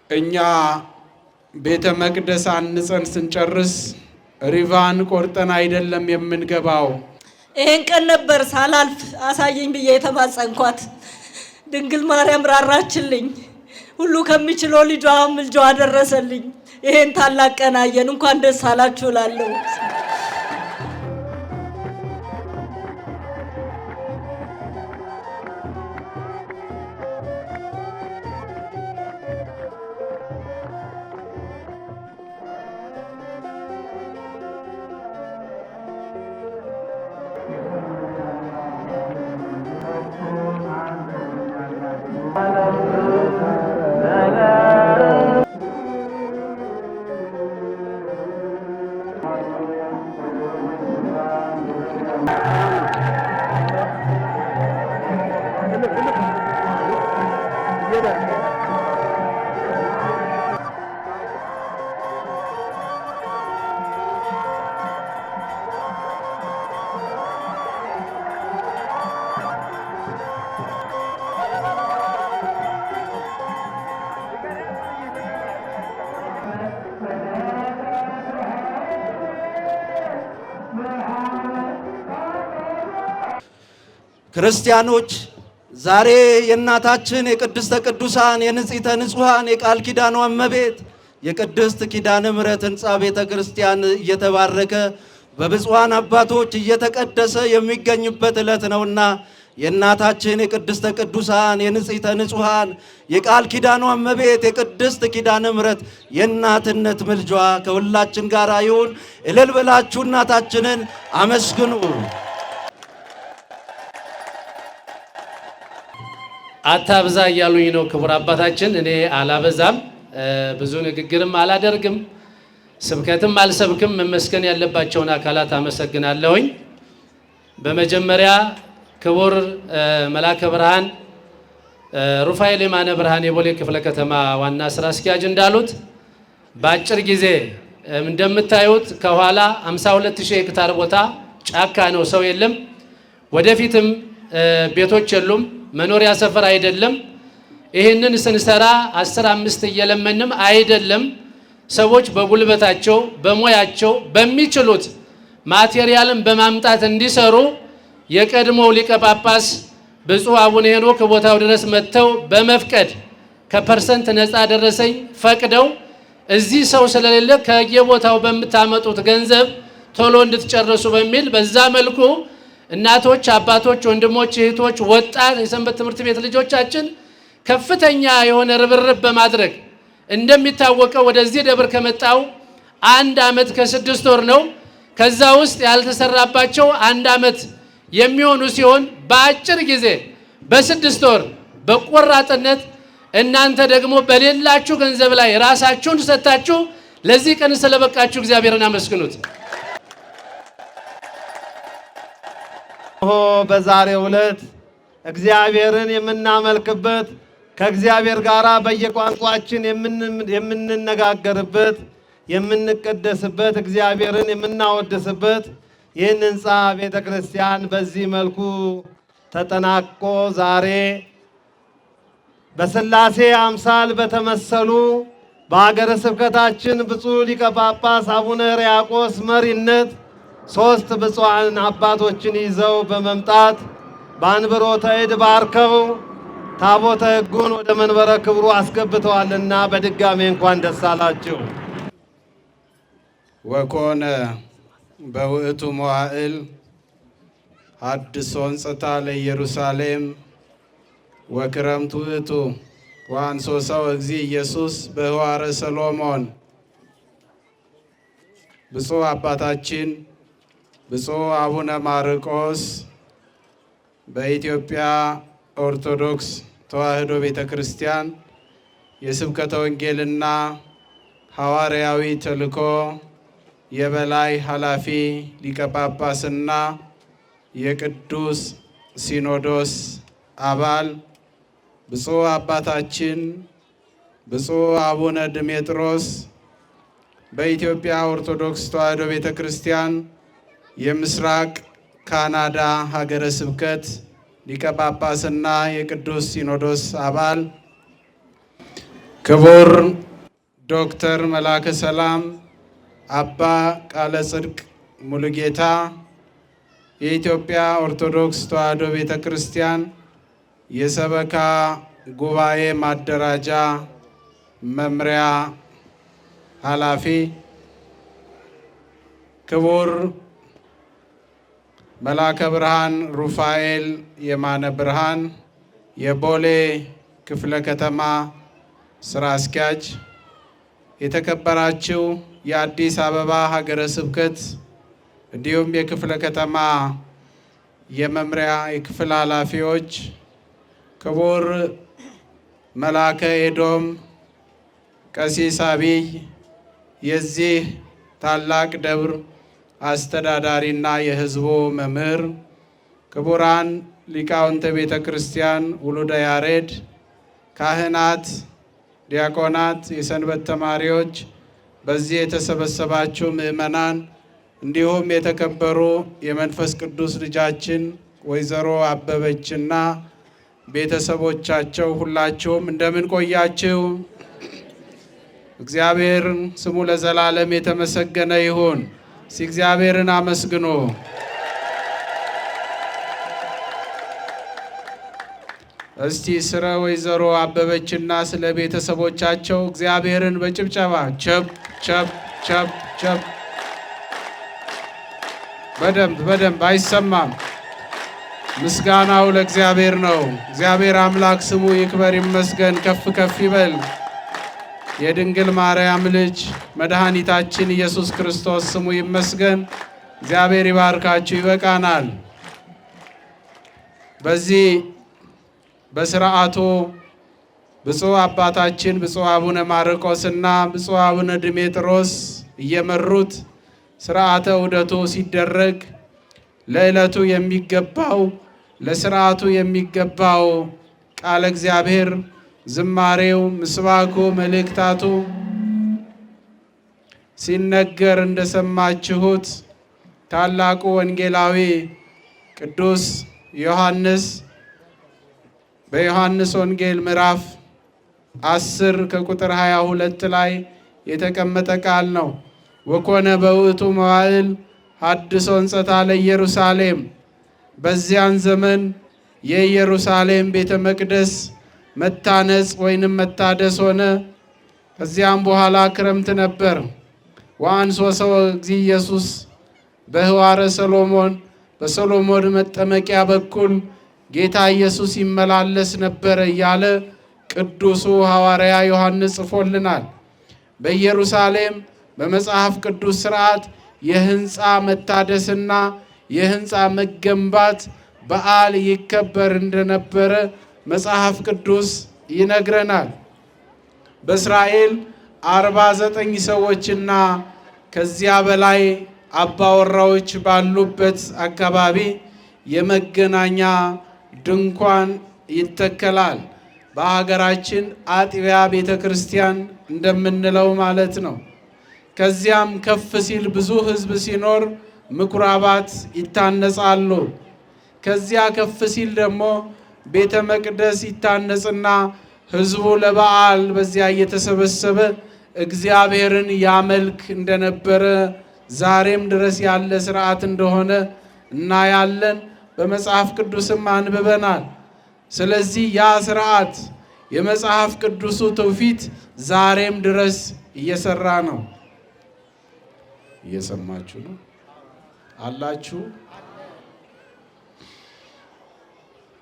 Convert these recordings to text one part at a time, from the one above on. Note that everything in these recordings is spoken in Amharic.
እኛ ቤተ መቅደስ አንጸን ስንጨርስ ሪቫን ቆርጠን አይደለም የምንገባው። ይሄን ቀን ነበር ሳላልፍ አሳየኝ ብዬ የተማጸንኳት። ድንግል ማርያም ራራችልኝ። ሁሉ ከሚችለው ልጇ ምልጃዋ ደረሰልኝ። ይሄን ታላቅ ቀን አየን። እንኳን ደስ አላችሁ እላለሁ። ክርስቲያኖች ዛሬ የእናታችን የቅድስተ ቅዱሳን የንጽሕተ ንጹሐን የቃል ኪዳኗ እመቤት የቅድስት ኪዳነ ምሕረት ሕንፃ ቤተ ክርስቲያን እየተባረከ በብፁዓን አባቶች እየተቀደሰ የሚገኝበት ዕለት ነውና የእናታችን የቅድስተ ቅዱሳን የንጽሕተ ንጹሐን የቃል ኪዳኗ እመቤት የቅድስት ኪዳነ ምሕረት የእናትነት ምልጃዋ ከሁላችን ጋር ይሁን። እልል ብላችሁ እናታችንን አመስግኑ። አታብዛ እያሉኝ ነው ክቡር አባታችን። እኔ አላበዛም፣ ብዙ ንግግርም አላደርግም፣ ስብከትም አልሰብክም። መመስገን ያለባቸውን አካላት አመሰግናለሁኝ። በመጀመሪያ ክቡር መላከ ብርሃን ሩፋኤል የማነ ብርሃን የቦሌ ክፍለ ከተማ ዋና ስራ አስኪያጅ እንዳሉት በአጭር ጊዜ እንደምታዩት ከኋላ 52000 ሄክታር ቦታ ጫካ ነው፣ ሰው የለም። ወደፊትም ቤቶች የሉም፣ መኖሪያ ሰፈር አይደለም። ይህንን ስንሰራ 15 እየለመንም አይደለም። ሰዎች በጉልበታቸው በሙያቸው በሚችሉት ማቴሪያልን በማምጣት እንዲሰሩ የቀድሞው ሊቀ ጳጳስ ብፁዕ አቡነ ሄኖክ ቦታው ድረስ መጥተው በመፍቀድ ከፐርሰንት ነፃ ደረሰኝ ፈቅደው እዚህ ሰው ስለሌለ ከየቦታው በምታመጡት ገንዘብ ቶሎ እንድትጨርሱ በሚል በዛ መልኩ እናቶች፣ አባቶች፣ ወንድሞች፣ እህቶች፣ ወጣት የሰንበት ትምህርት ቤት ልጆቻችን ከፍተኛ የሆነ ርብርብ በማድረግ እንደሚታወቀው ወደዚህ ደብር ከመጣው 1 ዓመት ከ6 ወር ነው። ከዛ ውስጥ ያልተሰራባቸው 1 ዓመት የሚሆኑ ሲሆን በአጭር ጊዜ በ6 ወር በቆራጥነት እናንተ ደግሞ በሌላችሁ ገንዘብ ላይ ራሳችሁን ሰጣችሁ ለዚህ ቀን ስለበቃችሁ እግዚአብሔርን አመስግኑት። በዛሬው ዕለት እግዚአብሔርን የምናመልክበት ከእግዚአብሔር ጋር በየቋንቋችን የምንነጋገርበት የምንቀደስበት እግዚአብሔርን የምናወድስበት ይህን ሕንፃ ቤተ ክርስቲያን በዚህ መልኩ ተጠናቆ ዛሬ በሥላሴ አምሳል በተመሰሉ በሀገረ ስብከታችን ብፁዕ ሊቀ ጳጳስ አቡነ ሕርያቆስ መሪነት 3 ብፁዓን አባቶችን ይዘው በመምጣት በአንብሮተ እድ ባርከው ታቦተ ሕጉን ወደ መንበረ ክብሩ አስገብተዋልና በድጋሜ እንኳን ደስ አላችሁ። ወኮነ በውእቱ መዋዕል ሐድሶ ሕንጸታ ለኢየሩሳሌም ወክረምቱ ውእቱ ወአንሶ ሰው እግዚእ ኢየሱስ በህዋረ ሰሎሞን። ብፁዕ አባታችን ብፁዕ አቡነ ማርቆስ በኢትዮጵያ ኦርቶዶክስ ተዋሕዶ ቤተ ክርስቲያን የስብከተ ወንጌልና ሐዋርያዊ ተልእኮ የበላይ ኃላፊ ሊቀ ጳጳስና የቅዱስ ሲኖዶስ አባል ብፁዕ አባታችን ብፁዕ አቡነ ድሜጥሮስ በኢትዮጵያ ኦርቶዶክስ ተዋሕዶ ቤተ ክርስቲያን የምስራቅ ካናዳ ሀገረ ስብከት ሊቀ ጳጳስና የቅዱስ ሲኖዶስ አባል ክቡር ዶክተር መላከ ሰላም አባ ቃለ ጽድቅ ሙሉጌታ የኢትዮጵያ ኦርቶዶክስ ተዋሕዶ ቤተ ክርስቲያን የሰበካ ጉባኤ ማደራጃ መምሪያ ኃላፊ፣ ክቡር መላከ ብርሃን ሩፋኤል የማነ ብርሃን የቦሌ ክፍለ ከተማ ስራ አስኪያጅ፣ የተከበራችሁ የአዲስ አበባ ሀገረ ስብከት እንዲሁም የክፍለ ከተማ የመምሪያ የክፍል ኃላፊዎች፣ ክቡር መላከ ኤዶም ቀሲስ አቢይ የዚህ ታላቅ ደብር አስተዳዳሪና የሕዝቡ መምህር፣ ክቡራን ሊቃውንተ ቤተ ክርስቲያን ውሉደ ያሬድ፣ ካህናት፣ ዲያቆናት፣ የሰንበት ተማሪዎች፣ በዚህ የተሰበሰባችሁ ምእመናን፣ እንዲሁም የተከበሩ የመንፈስ ቅዱስ ልጃችን ወይዘሮ አበበችና ቤተሰቦቻቸው ሁላችሁም እንደምን ቆያችሁ? እግዚአብሔር ስሙ ለዘላለም የተመሰገነ ይሁን። እግዚአብሔርን አመስግኑ። እስቲ ስለ ወይዘሮ አበበችና ስለ ቤተሰቦቻቸው እግዚአብሔርን በጭብጨባ ቸብ ቸብ ቸብ ቸብ። በደንብ አይሰማም። ምስጋናው ለእግዚአብሔር ነው። እግዚአብሔር አምላክ ስሙ ይክበር ይመስገን፣ ከፍ ከፍ ይበል። የድንግል ማርያም ልጅ መድኃኒታችን ኢየሱስ ክርስቶስ ስሙ ይመስገን። እግዚአብሔር ይባርካችሁ። ይበቃናል። በዚህ በስርዓቱ ብፁዕ አባታችን ብፁዕ አቡነ ማርቆስና ብፁዕ አቡነ ድሜጥሮስ እየመሩት ስርዓተ ዑደቱ ሲደረግ ለዕለቱ የሚገባው ለስርዓቱ የሚገባው ቃለ እግዚአብሔር፣ ዝማሬው፣ ምስባኩ፣ መልእክታቱ ሲነገር እንደሰማችሁት ታላቁ ወንጌላዊ ቅዱስ ዮሐንስ በዮሐንስ ወንጌል ምዕራፍ 10 ከቁጥር 22 ላይ የተቀመጠ ቃል ነው። ወኮነ በውእቱ መዋዕል ሐድሶ እንጸታ ለኢየሩሳሌም። በዚያን ዘመን የኢየሩሳሌም ቤተ መቅደስ መታነጽ ወይንም መታደስ ሆነ። ከዚያም በኋላ ክረምት ነበር። ወአንሶ ሰው እግዚእ ኢየሱስ በህዋረ ሰሎሞን፣ በሰሎሞን መጠመቂያ በኩል ጌታ ኢየሱስ ይመላለስ ነበር እያለ ቅዱሱ ሐዋርያ ዮሐንስ ጽፎልናል። በኢየሩሳሌም በመጽሐፍ ቅዱስ ሥርዓት የህንፃ መታደስና የህንፃ መገንባት በዓል ይከበር እንደነበረ መጽሐፍ ቅዱስ ይነግረናል። በእስራኤል 49 ሰዎችና ከዚያ በላይ አባወራዎች ባሉበት አካባቢ የመገናኛ ድንኳን ይተከላል። በሀገራችን አጥቢያ ቤተ ክርስቲያን እንደምንለው ማለት ነው። ከዚያም ከፍ ሲል ብዙ ሕዝብ ሲኖር ምኩራባት ይታነጻሉ። ከዚያ ከፍ ሲል ደግሞ ቤተ መቅደስ ይታነጽና ሕዝቡ ለበዓል በዚያ እየተሰበሰበ እግዚአብሔርን ያመልክ እንደነበረ ዛሬም ድረስ ያለ ስርዓት እንደሆነ እናያለን። በመጽሐፍ ቅዱስም አንብበናል። ስለዚህ ያ ስርዓት የመጽሐፍ ቅዱሱ ትውፊት ዛሬም ድረስ እየሰራ ነው። እየሰማችሁ ነው አላችሁ?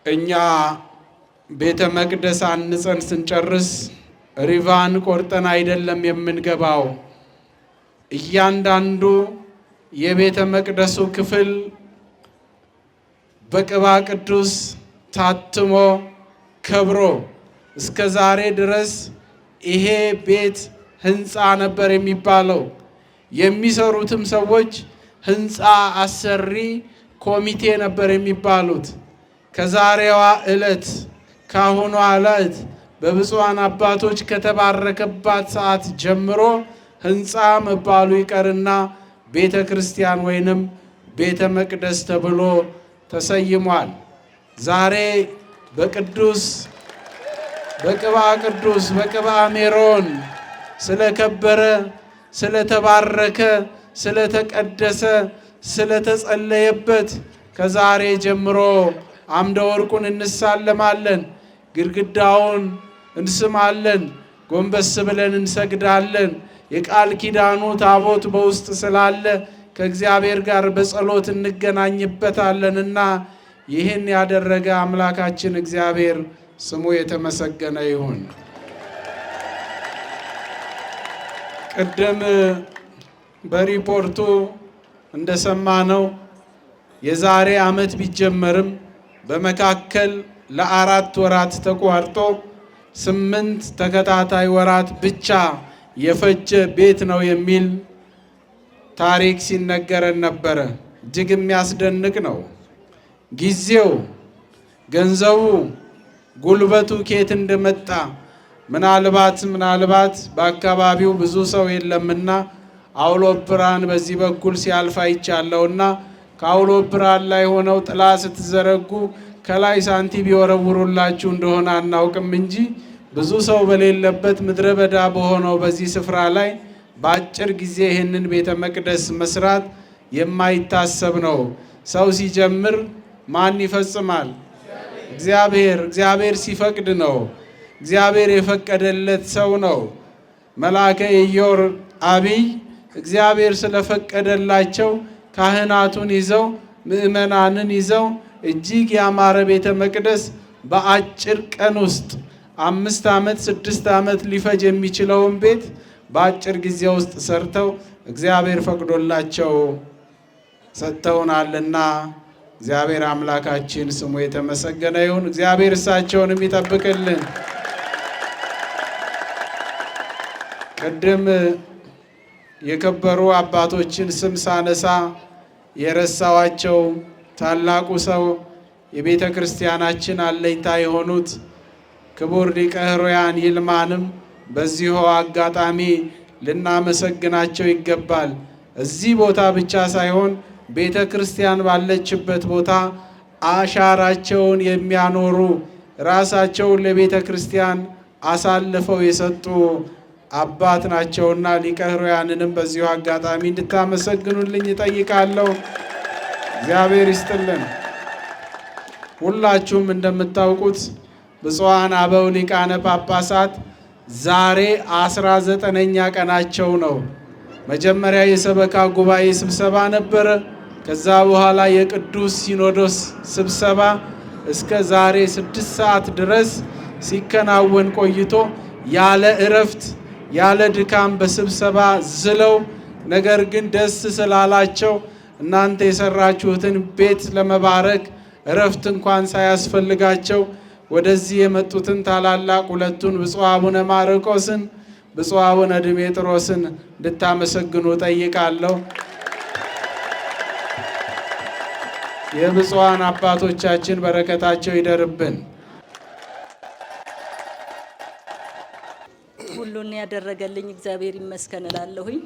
እኛ ቤተ መቅደስ አንጸን ስንጨርስ ሪቫን ቆርጠን አይደለም የምንገባው። እያንዳንዱ የቤተ መቅደሱ ክፍል በቅባ ቅዱስ ታትሞ ከብሮ እስከ ዛሬ ድረስ ይሄ ቤት ህንፃ ነበር የሚባለው። የሚሰሩትም ሰዎች ህንፃ አሰሪ ኮሚቴ ነበር የሚባሉት። ከዛሬዋ ዕለት ካሁኗ ዕለት በብፁዓን አባቶች ከተባረከባት ሰዓት ጀምሮ ህንፃ መባሉ ይቀርና ቤተ ክርስቲያን ወይንም ቤተ መቅደስ ተብሎ ተሰይሟል። ዛሬ በቅዱስ በቅባ ቅዱስ በቅባ ሜሮን ስለከበረ ስለተባረከ ስለተቀደሰ ስለተጸለየበት ከዛሬ ጀምሮ አምደ ወርቁን እንሳለማለን፣ ግድግዳውን እንስማለን፣ ጎንበስ ብለን እንሰግዳለን። የቃል ኪዳኑ ታቦት በውስጥ ስላለ ከእግዚአብሔር ጋር በጸሎት እንገናኝበታለንና ይህን ያደረገ አምላካችን እግዚአብሔር ስሙ የተመሰገነ ይሁን። ቅድም በሪፖርቱ እንደሰማነው የዛሬ ዓመት ቢጀመርም በመካከል ለ4 ወራት ተቋርጦ 8 ተከታታይ ወራት ብቻ የፈጀ ቤት ነው የሚል ታሪክ ሲነገረን ነበረ። እጅግ የሚያስደንቅ ነው። ጊዜው፣ ገንዘቡ፣ ጉልበቱ ከየት እንደመጣ ምናልባት በአካባቢው ብዙ ሰው የለምና አውሎፕራን በዚህ በኩል ሲያልፍ አይቻለውና ከአውሎፕራን ላይ ሆነው ጥላ ስትዘረጉ ከላይ ሳንቲም ይወረውሩላችሁ እንደሆነ አናውቅም እንጂ ብዙ ሰው በሌለበት ምድረ በዳ በሆነው በዚህ ስፍራ ላይ በአጭር ጊዜ ይህንን ቤተ መቅደስ መስራት የማይታሰብ ነው። ሰው ሲጀምር ማን ይፈጽማል? እግዚአብሔር ሲፈቅድ ነው። እግዚአብሔር የፈቀደለት ሰው ነው። መልአከ ኢዮር አቢይ እግዚአብሔር ስለፈቀደላቸው ካህናቱን ይዘው ምእመናንን ይዘው እጅግ ያማረ ቤተ መቅደስ በአጭር ቀን ውስጥ 5 ዓመት 6 ዓመት ሊፈጅ የሚችለውን ቤት በአጭር ጊዜ ውስጥ ሰርተው እግዚአብሔር ፈቅዶላቸው ሰጥተውናልና እግዚአብሔር አምላካችን ስሙ የተመሰገነ ይሁን። እግዚአብሔር እሳቸውንም ይጠብቅልን። ቅድም የከበሩ አባቶችን ስም ሳነሳ የረሳዋቸው ታላቁ ሰው የቤተ ክርስቲያናችን አለኝታ የሆኑት ክቡር ሊቀ ሕሩያን ይልማንም በዚሁ አጋጣሚ ልናመሰግናቸው ይገባል። እዚህ ቦታ ብቻ ሳይሆን ቤተ ክርስቲያን ባለችበት ቦታ አሻራቸውን የሚያኖሩ ራሳቸውን ለቤተ ክርስቲያን አሳልፈው የሰጡ አባት ናቸውና ሊቀ ሕሩያንንም በዚሁ አጋጣሚ እንድታመሰግኑልኝ እጠይቃለሁ። እግዚአብሔር ይስጥልን። ሁላችሁም እንደምታውቁት ብፁዓን አበው ሊቃነ ጳጳሳት ዛሬ 19ኛ ቀናቸው ነው። መጀመሪያ የሰበካ ጉባኤ ስብሰባ ነበረ። ከዛ በኋላ የቅዱስ ሲኖዶስ ስብሰባ እስከ ዛሬ 6 ሰዓት ድረስ ሲከናወን ቆይቶ ያለ እረፍት ያለ ድካም በስብሰባ ዝለው ነገር ግን ደስ ስላላቸው እናንተ የሰራችሁትን ቤት ለመባረክ እረፍት እንኳን ሳያስፈልጋቸው ወደዚህ የመጡትን ታላላቅ ሁለቱን ብፁዕ አቡነ ማርቆስን ብፁዕ አቡነ ድሜጥሮስን እንድታመሰግኑ ጠይቃለሁ። የብፁዓን አባቶቻችን በረከታቸው ይደርብን። ሁሉን ያደረገልኝ እግዚአብሔር ይመስገን እላለሁኝ።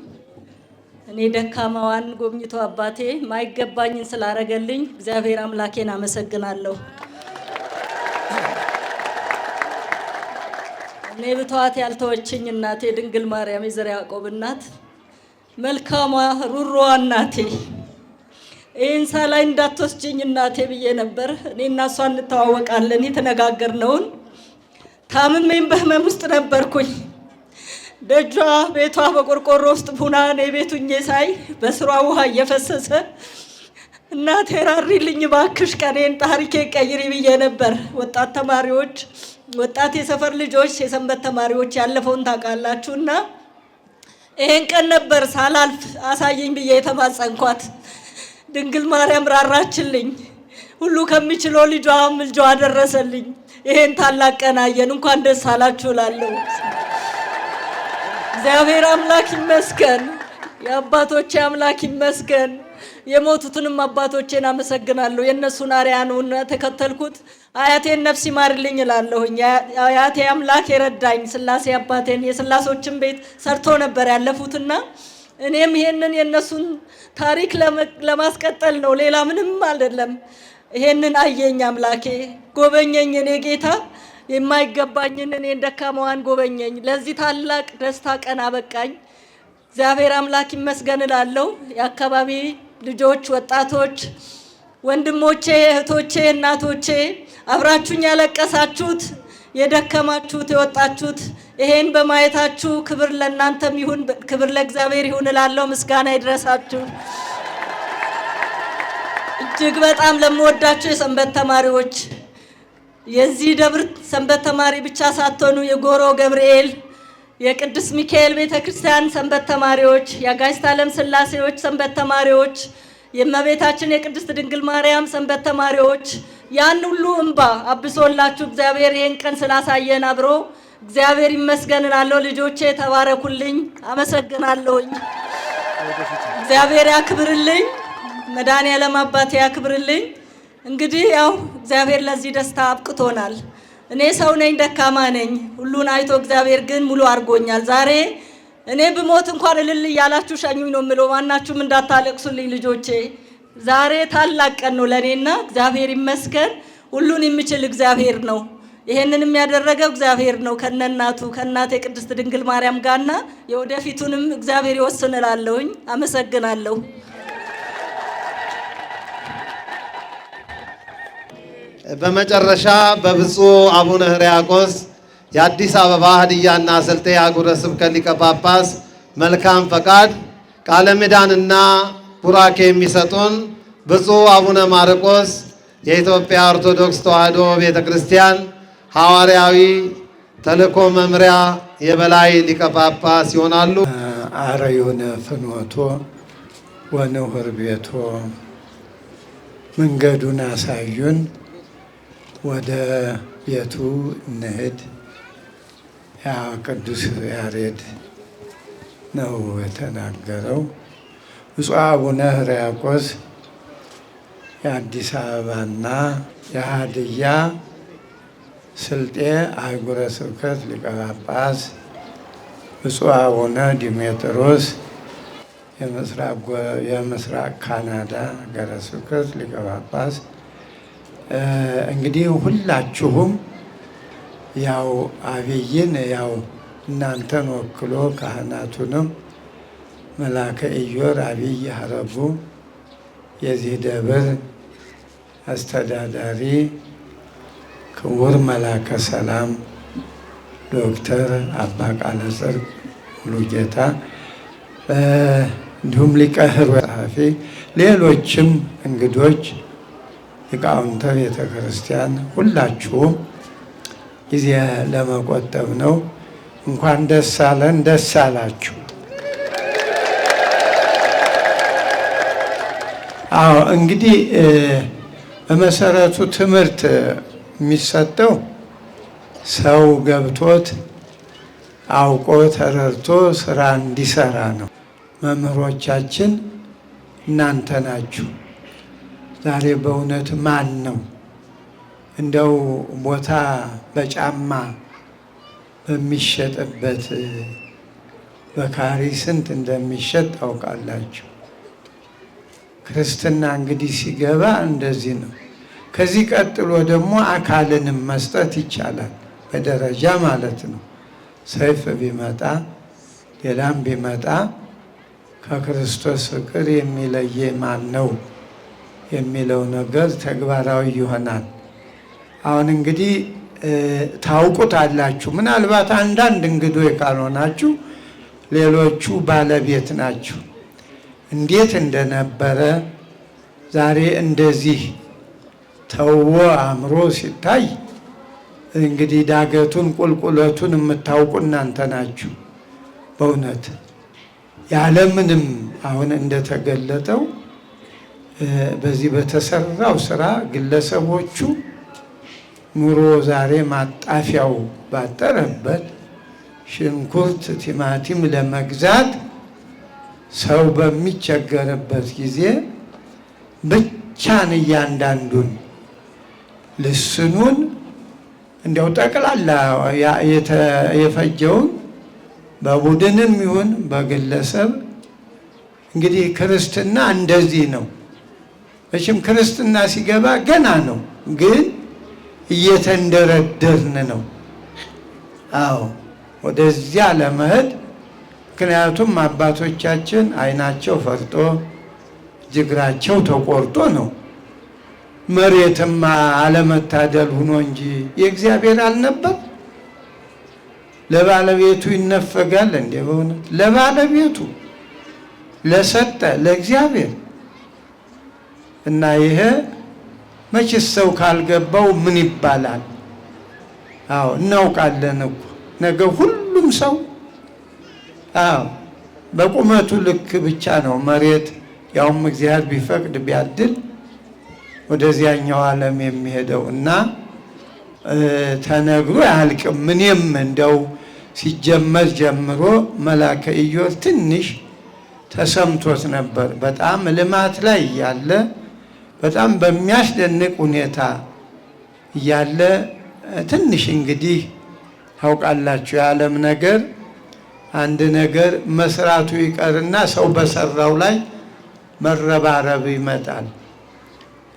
እኔ ደካማዋን ጎብኝቶ አባቴ ማይገባኝን ስላረገልኝ እግዚአብሔር አምላኬን አመሰግናለሁ። እኔ ብቷት ያልተወችኝ እናቴ ድንግል ማርያም የዘርዓ ያዕቆብ እናት መልካሟ ሩሯ እናቴ ይህን ሳላይ እንዳትወስጂኝ እናቴ ብዬ ነበር። እኔ እና እሷ እንተዋወቃለን። የተነጋገርነውን ታምሜም በህመም ውስጥ ነበርኩኝ። ደጇ ቤቷ በቆርቆሮ ውስጥ ቡና እኔ ቤቱኜ ሳይ በስሯ ውሃ እየፈሰሰ እናቴ ራሪልኝ ባክሽ ቀኔን ታሪኬ ቀይሪ ብዬ ነበር። ወጣት ተማሪዎች፣ ወጣት የሰፈር ልጆች፣ የሰንበት ተማሪዎች ያለፈውን ታውቃላችሁና ይሄን ቀን ነበር ሳላልፍ አሳየኝ ብዬ የተማጸንኳት። ድንግል ማርያም ራራችልኝ። ሁሉ ከሚችለው ልጇ ምልጇ አደረሰልኝ። ይሄን ታላቅ ቀን አየን። እንኳን ደስ አላችሁ እላለሁ። እግዚአብሔር አምላክ ይመስገን። የአባቶቼ አምላክ ይመስገን። የሞቱትንም አባቶቼን አመሰግናለሁ። የእነሱን አርአያ ነው ተከተልኩት። አያቴን ነፍስ ይማርልኝ እላለሁኝ። አያቴ አምላክ የረዳኝ ስላሴ አባቴን የስላሶችን ቤት ሰርቶ ነበር ያለፉትና እኔም ይሄንን የነሱን ታሪክ ለማስቀጠል ነው፣ ሌላ ምንም አይደለም። ይሄንን አየኝ አምላኬ፣ ጎበኘኝ። እኔ ጌታ የማይገባኝን እኔን ደካማዋን ጎበኘኝ። ለዚህ ታላቅ ደስታ ቀን አበቃኝ። እግዚአብሔር አምላክ ይመስገን እላለሁ። የአካባቢ ልጆች፣ ወጣቶች፣ ወንድሞቼ፣ እህቶቼ፣ እናቶቼ አብራችሁኝ ያለቀሳችሁት፣ የደከማችሁት፣ የወጣችሁት ይሄን በማየታችሁ ክብር ለእናንተም ይሁን፣ ክብር ለእግዚአብሔር ይሁን እላለሁ። ምስጋና ይድረሳችሁ። እጅግ በጣም ለምወዳችሁ የሰንበት ተማሪዎች፣ የዚህ ደብር ሰንበት ተማሪ ብቻ ሳትሆኑ የጎሮ ገብርኤል፣ የቅዱስ ሚካኤል ቤተክርስቲያን ሰንበት ተማሪዎች፣ የአጋዕዝተ ዓለም ሥላሴዎች ሰንበት ተማሪዎች፣ የእመቤታችን የቅድስት ድንግል ማርያም ሰንበት ተማሪዎች ያን ሁሉ እንባ አብሶላችሁ እግዚአብሔር ይህን ቀን ስላሳየን አብሮ እግዚአብሔር ይመስገን እላለሁ። ልጆቼ ተባረኩልኝ። አመሰግናለሁኝ። እግዚአብሔር ያክብርልኝ። መድኃኔዓለም አባቴ ያክብርልኝ። እንግዲህ ያው እግዚአብሔር ለዚህ ደስታ አብቅቶናል። እኔ ሰው ነኝ፣ ደካማ ነኝ። ሁሉን አይቶ እግዚአብሔር ግን ሙሉ አድርጎኛል። ዛሬ እኔ ብሞት እንኳን እልል እያላችሁ ሸኙኝ ነው የምለው። ማናችሁም እንዳታለቅሱልኝ ልጆቼ። ዛሬ ታላቅ ቀን ነው ለእኔና እግዚአብሔር ይመስገን። ሁሉን የሚችል እግዚአብሔር ነው። ይሄንንም ያደረገው እግዚአብሔር ነው ከነናቱ ከእናቴ ቅድስት ድንግል ማርያም ጋርና የወደፊቱንም እግዚአብሔር ይወስን እላለሁኝ። አመሰግናለሁ። በመጨረሻ በብፁዕ አቡነ ሕርያቆስ የአዲስ አበባ ሀዲያና ስልጤ አህጉረ ስብከት ሊቀ ጳጳስ መልካም ፈቃድ ቃለ ምዕዳንና ቡራኬ የሚሰጡን ብፁዕ አቡነ ማርቆስ የኢትዮጵያ ኦርቶዶክስ ተዋሕዶ ቤተ ክርስቲያን ሐዋርያዊ ተልእኮ መምሪያ የበላይ ሊቀ ጳጳስ ይሆናሉ። አረዩነ ፍኖቶ ወንሁር ቤቶ፣ መንገዱን አሳዩን፣ ወደ ቤቱ እንሂድ። ያ ቅዱስ ያሬድ ነው የተናገረው። ብፁዕ አቡነ ሕርያቆስ የአዲስ አበባና የሀዲያ ስልጤ አህጉረ ስብከት ሊቀ ጳጳስ፣ ብፁዕ አቡነ ዲሜጥሮስ የምስራቅ ካናዳ ሀገረ ስብከት ሊቀ ጳጳስ፣ እንግዲህ ሁላችሁም ያው አብይን ያው እናንተን ወክሎ ካህናቱንም መላከ ኢዮር አብይ ሀረቡ የዚህ ደብር አስተዳዳሪ ክቡር መላከ ሰላም ዶክተር አባ ቃለ ጽድቅ ሙሉጌታ፣ እንዲሁም ሊቀ ሕሩይ ጸሐፊ፣ ሌሎችም እንግዶች ሊቃውንተ ቤተ ክርስቲያን ሁላችሁም ጊዜ ለመቆጠብ ነው። እንኳን ደስ አለን፣ ደስ አላችሁ። አዎ እንግዲህ በመሰረቱ ትምህርት የሚሰጠው ሰው ገብቶት አውቆ ተረድቶ ስራ እንዲሰራ ነው። መምህሮቻችን እናንተ ናችሁ። ዛሬ በእውነት ማን ነው እንደው ቦታ በጫማ በሚሸጥበት በካሪ ስንት እንደሚሸጥ ታውቃላችሁ። ክርስትና እንግዲህ ሲገባ እንደዚህ ነው። ከዚህ ቀጥሎ ደግሞ አካልንም መስጠት ይቻላል፣ በደረጃ ማለት ነው። ሰይፍ ቢመጣ ሌላም ቢመጣ ከክርስቶስ ፍቅር የሚለየ ማን ነው የሚለው ነገር ተግባራዊ ይሆናል። አሁን እንግዲህ ታውቁታላችሁ። ምናልባት አንዳንድ እንግዶች ካልሆናችሁ ሌሎቹ ባለቤት ናችሁ። እንዴት እንደነበረ ዛሬ እንደዚህ ተውቦ አምሮ ሲታይ እንግዲህ ዳገቱን ቁልቁለቱን የምታውቁ እናንተ ናችሁ። በእውነት ያለምንም አሁን እንደተገለጠው በዚህ በተሰራው ስራ ግለሰቦቹ ኑሮ ዛሬ ማጣፊያው ባጠረበት ሽንኩርት፣ ቲማቲም ለመግዛት ሰው በሚቸገርበት ጊዜ ብቻን እያንዳንዱን ልስኑን እንዲያው ጠቅላላ የፈጀውን በቡድንም ይሁን በግለሰብ እንግዲህ ክርስትና እንደዚህ ነው። መቼም ክርስትና ሲገባ ገና ነው፣ ግን እየተንደረደርን ነው። አዎ ወደዚያ ለመሄድ ምክንያቱም አባቶቻችን ዓይናቸው ፈርጦ እግራቸው ተቆርጦ ነው። መሬትማ አለመታደል ሆኖ እንጂ የእግዚአብሔር አልነበር። ለባለቤቱ ይነፈጋል እንዴ? በእውነት ለባለቤቱ ለሰጠ ለእግዚአብሔር እና ይሄ መቼስ ሰው ካልገባው ምን ይባላል? አዎ እናውቃለን እኮ ነገ ሁሉም ሰው አዎ በቁመቱ ልክ ብቻ ነው መሬት ያውም እግዚአብሔር ቢፈቅድ ቢያድል ወደዚያኛው ዓለም የሚሄደው እና ተነግሮ አያልቅም። ምንም እንደው ሲጀመር ጀምሮ መላከ ኢዮር ትንሽ ተሰምቶት ነበር። በጣም ልማት ላይ ያለ በጣም በሚያስደንቅ ሁኔታ ያለ ትንሽ እንግዲህ ታውቃላችሁ የዓለም ነገር አንድ ነገር መስራቱ ይቀርና ሰው በሰራው ላይ መረባረብ ይመጣል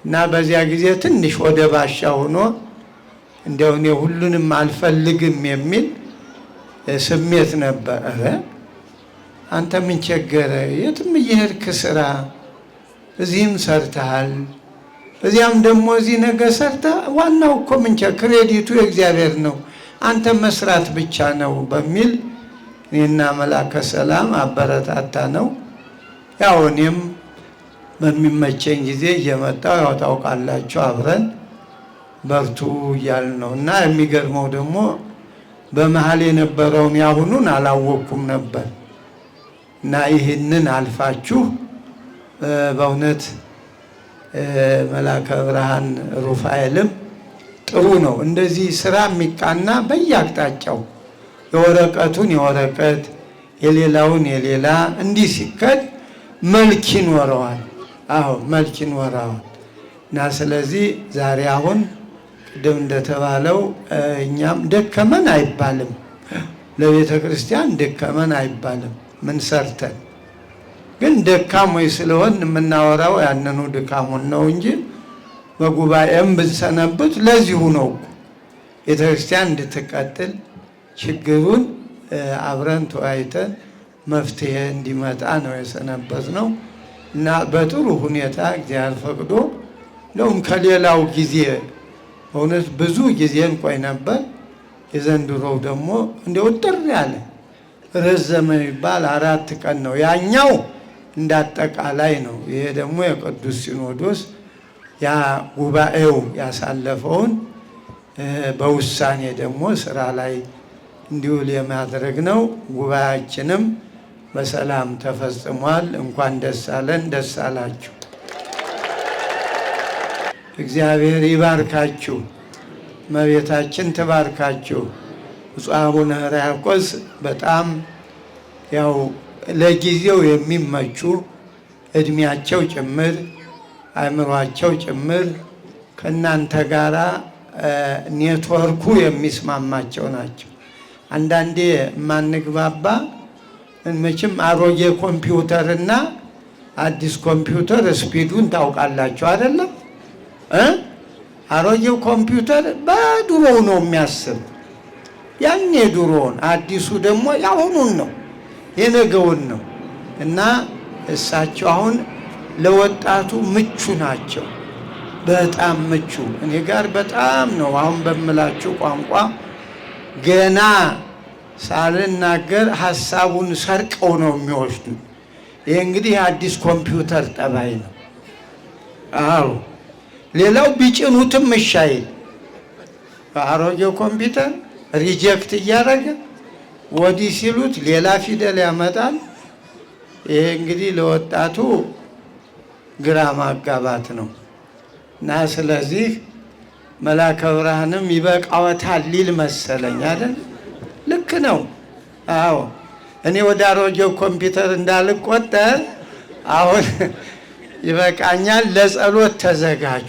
እና በዚያ ጊዜ ትንሽ ወደ ባሻ ሆኖ እንደው እኔ ሁሉንም አልፈልግም የሚል ስሜት ነበር። አንተ ምን ቸገረ? የትም እየሄድክ ስራ፣ እዚህም ሰርተሃል፣ እዚያም ደግሞ እዚህ ነገር ሰርተ ዋናው እኮ ምን ክሬዲቱ የእግዚአብሔር ነው፣ አንተ መስራት ብቻ ነው በሚል እኔና መላከ ሰላም አበረታታ ነው። ያው እኔም በሚመቸኝ ጊዜ እየመጣው ያው ታውቃላችሁ አብረን በርቱ እያልን ነው እና የሚገርመው ደግሞ በመሃል የነበረውን ያሁኑን አላወቅኩም ነበር እና ይህንን አልፋችሁ በእውነት መላከ ብርሃን ሩፋኤልም ጥሩ ነው። እንደዚህ ስራ የሚቃና በየአቅጣጫው የወረቀቱን የወረቀት የሌላውን የሌላ እንዲህ ሲከድ መልክ ይኖረዋል። አዎ መልክ ይኖረዋል እና ስለዚህ ዛሬ አሁን ቅድም እንደተባለው እኛም ደከመን አይባልም፣ ለቤተ ክርስቲያን ደከመን አይባልም። ምን ሰርተን ግን ደካሞች ስለሆን የምናወራው ያንኑ ድካሙን ነው እንጂ በጉባኤም ብንሰነብት ለዚሁ ነው ቤተ ክርስቲያን እንድትቀጥል ችግሩን አብረን ተወያይተን መፍትሄ እንዲመጣ ነው የሰነበት ነው እና በጥሩ ሁኔታ እግዚአብሔር ፈቅዶ እንደውም ከሌላው ጊዜ በእውነት ብዙ ጊዜ እንቆይ ነበር። የዘንድሮው ደግሞ እንደው ጥር ያለ ረዘመ የሚባል 4 ቀን ነው። ያኛው እንዳጠቃላይ ነው። ይሄ ደግሞ የቅዱስ ሲኖዶስ ያ ጉባኤው ያሳለፈውን በውሳኔ ደግሞ ስራ ላይ እንዲውል የማድረግ ነው። ጉባኤያችንም በሰላም ተፈጽሟል። እንኳን ደስ አለን፣ ደስ አላችሁ። እግዚአብሔር ይባርካችሁ፣ እመቤታችን ትባርካችሁ። ብፁዕ አቡነ ሕርያቆስ በጣም ያው ለጊዜው የሚመቹ እድሜያቸው ጭምር አእምሯቸው ጭምር ከእናንተ ጋራ ኔትወርኩ የሚስማማቸው ናቸው። አንዳንዴ የማንግባባ መቼም አሮጌ ኮምፒውተር እና አዲስ ኮምፒውተር ስፒዱን ታውቃላችሁ አይደለም? አሮጌው ኮምፒውተር በድሮው ነው የሚያስብ፣ ያኔ ድሮውን፣ አዲሱ ደግሞ ያሁኑን ነው የነገውን ነው እና እሳቸው አሁን ለወጣቱ ምቹ ናቸው። በጣም ምቹ። እኔ ጋር በጣም ነው አሁን በምላችሁ ቋንቋ ገና ሳልናገር ሀሳቡን ሰርቀው ነው የሚወስዱት። ይሄ እንግዲህ የአዲስ ኮምፒውተር ጠባይ ነው። አዎ ሌላው ቢጭኑትም እሻይል በአሮጌው ኮምፒውተር ሪጀክት እያደረገ ወዲህ ሲሉት ሌላ ፊደል ያመጣል። ይሄ እንግዲህ ለወጣቱ ግራ ማጋባት ነው እና ስለዚህ መላከ ብርሃንም ይበቃወታል ሊል መሰለኝ አይደል? ልክ ነው። አዎ እኔ ወደ አሮጌው ኮምፒውተር እንዳልቆጠር አሁን ይበቃኛል። ለጸሎት ተዘጋጁ።